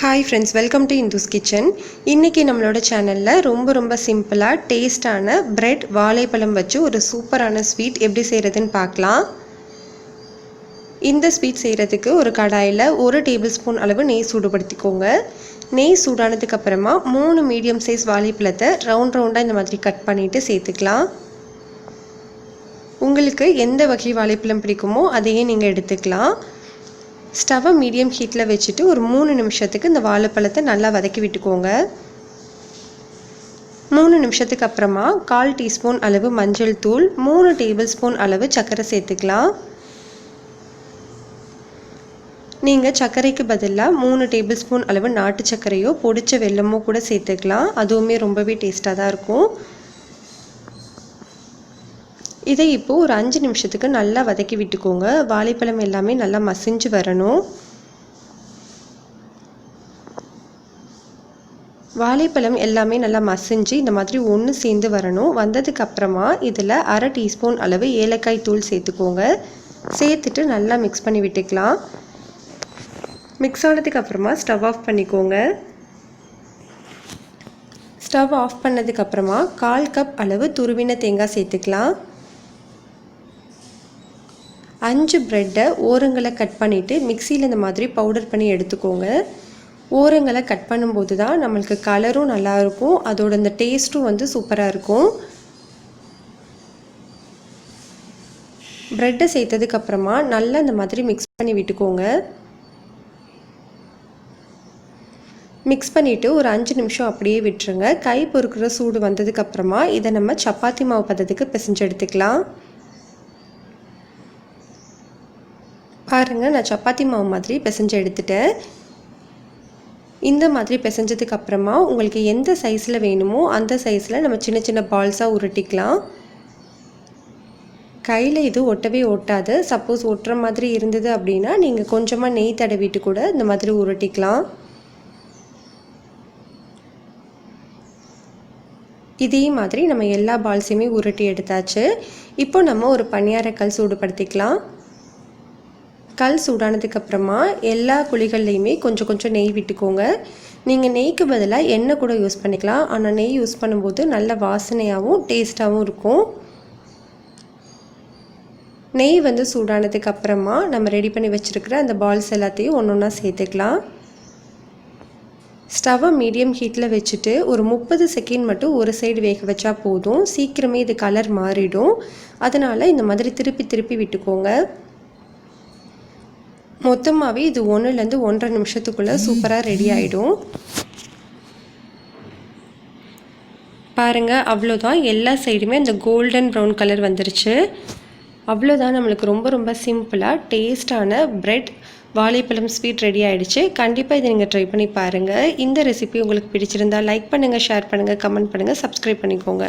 Hi friends, welcome to Indhu's kitchen. இன்னைக்கு நம்மளோட சேனல்ல ரொம்ப சிம்பிளா டேஸ்டான பிரெட் வாழைப்பழம் வச்சு ஒரு சூப்பரான ஸ்வீட் எப்படி செய்யறதுன்னு பார்க்கலாம். இந்த ஸ்வீட் செய்யறதுக்கு ஒரு கடாயில 1 டேபிள்ஸ்பூன் அளவு நெய் சூடுபடுத்திக்கோங்க. நெய் சூடானதுக்கு அப்புறமா 3 மீடியம் சைஸ் வாழைப்பழத்தை ரவுண்டா இந்த மாதிரி கட் பண்ணிட்டு சேர்த்துக்கலாம். உங்களுக்கு எந்த வகை வாழைப்பழம் பிடிக்குமோ அதையே நீங்க எடுத்துக்கலாம். ஸ்டவ்வை மீடியம் ஹீட்டில் வச்சுட்டு ஒரு 3 நிமிஷத்துக்கு இந்த வாழைப்பழத்தை நல்லா வதக்கி விட்டுக்கோங்க. 3 நிமிஷத்துக்கு அப்புறமா 1/4 டீஸ்பூன் அளவு மஞ்சள் தூள், 3 டேபிள் ஸ்பூன் அளவு சர்க்கரை சேர்த்துக்கலாம். நீங்கள் சர்க்கரைக்கு பதிலாக 3 டேபிள் ஸ்பூன் அளவு நாட்டு சர்க்கரையோ பொடிச்ச வெல்லமோ கூட சேர்த்துக்கலாம். அதுவுமே ரொம்பவே டேஸ்ட்டாக தான் இருக்கும். இதை இப்போ ஒரு 5 நிமிஷத்துக்கு நல்லா வதக்கி விட்டுக்கோங்க. வாழைப்பழம் எல்லாமே நல்லா மசிஞ்சு வரணும். வாழைப்பழம் எல்லாமே நல்லா மசிஞ்சு இந்த மாதிரி ஒன்று சேர்ந்து வரணும். வந்ததுக்கு அப்புறமா இதில் 1/2 டீஸ்பூன் அளவு ஏலக்காய் தூள் சேர்த்துக்கோங்க. சேர்த்துட்டு நல்லா மிக்ஸ் பண்ணி விட்டுக்கலாம். மிக்ஸ் ஆனதுக்கு அப்புறமா ஸ்டவ் ஆஃப் பண்ணிக்கோங்க. ஸ்டவ் ஆஃப் பண்ணதுக்கு அப்புறமா 1/4 கப் அளவு துருவின தேங்காய் சேர்த்துக்கலாம். 5 பிரெட்டை ஓரங்களை கட் பண்ணிவிட்டு மிக்சியில் இந்த மாதிரி பவுடர் பண்ணி எடுத்துக்கோங்க. ஓரங்களை கட் பண்ணும்போது தான் நம்மளுக்கு கலரும் நல்லாயிருக்கும், அதோட இந்த டேஸ்ட்டும் வந்து சூப்பராக இருக்கும். பிரெட்டை சேர்த்ததுக்கப்புறமா நல்லா இந்த மாதிரி மிக்ஸ் பண்ணி விட்டுக்கோங்க. மிக்ஸ் பண்ணிவிட்டு ஒரு 5 நிமிஷம் அப்படியே விட்டுருங்க. கை பொறுக்கிற சூடு வந்ததுக்கப்புறமா இதை நம்ம சப்பாத்தி மாவு பதத்துக்கு பிசைஞ்சு எடுத்துக்கலாம். பாருங்கள், நான் சப்பாத்தி மாவு மாதிரி பிசைஞ்சு எடுத்துட்டேன். இந்த மாதிரி பிசைஞ்சதுக்கு அப்புறமா உங்களுக்கு எந்த சைஸில் வேணுமோ அந்த சைஸில் நம்ம சின்ன சின்ன பால்ஸாக உருட்டிக்கலாம். கையில் இது ஒட்டவே ஒட்டாது. சப்போஸ் ஒட்டுற மாதிரி இருந்தது அப்படின்னா நீங்கள் கொஞ்சமாக நெய் தடவிட்டு கூட இந்த மாதிரி உருட்டிக்கலாம். இதே மாதிரி நம்ம எல்லா பால்ஸையுமே உருட்டி எடுத்தாச்சு. இப்போ நம்ம ஒரு பணியாரக்கல் சூடுபடுத்திக்கலாம். கல் சூடானதுக்கப்புறமா எல்லா குழிகள்லையுமே கொஞ்சம் நெய் விட்டுக்கோங்க. நீங்கள் நெய்க்கு பதிலாக எண்ணெய் கூட யூஸ் பண்ணிக்கலாம். ஆனால் நெய் யூஸ் பண்ணும்போது நல்ல வாசனையாகவும் டேஸ்ட்டாகவும் இருக்கும். நெய் வந்து சூடானதுக்கப்புறமா நம்ம ரெடி பண்ணி வச்சுருக்கிற அந்த பால்ஸ் எல்லாத்தையும் ஒன்றா சேர்த்துக்கலாம். ஸ்டவ்வை மீடியம் ஹீட்டில் வச்சுட்டு ஒரு 30 செகண்ட் மட்டும் ஒரு சைடு வேக வச்சா போதும். சீக்கிரமே இது கலர் மாறிடும். அதனால் இந்த மாதிரி திருப்பி விட்டுக்கோங்க. மொத்தமாகவே இது 1லேருந்து 1.5 நிமிஷத்துக்குள்ளே சூப்பராக ரெடி ஆகிடும். பாருங்கள், அவ்வளோதான். எல்லா சைடுமே அந்த கோல்டன் ப்ரௌன் கலர் வந்துருச்சு. அவ்வளோதான், நம்மளுக்கு ரொம்ப சிம்பிளாக டேஸ்டான பிரெட் வாழைப்பழம் ஸ்வீட் ரெடி ஆகிடுச்சு. கண்டிப்பாக இதை நீங்கள் ட்ரை பண்ணி பாருங்கள். இந்த ரெசிபி உங்களுக்கு பிடிச்சிருந்தால் லைக் பண்ணுங்கள், ஷேர் பண்ணுங்கள், கமெண்ட் பண்ணுங்கள், சப்ஸ்கிரைப் பண்ணிக்கோங்க.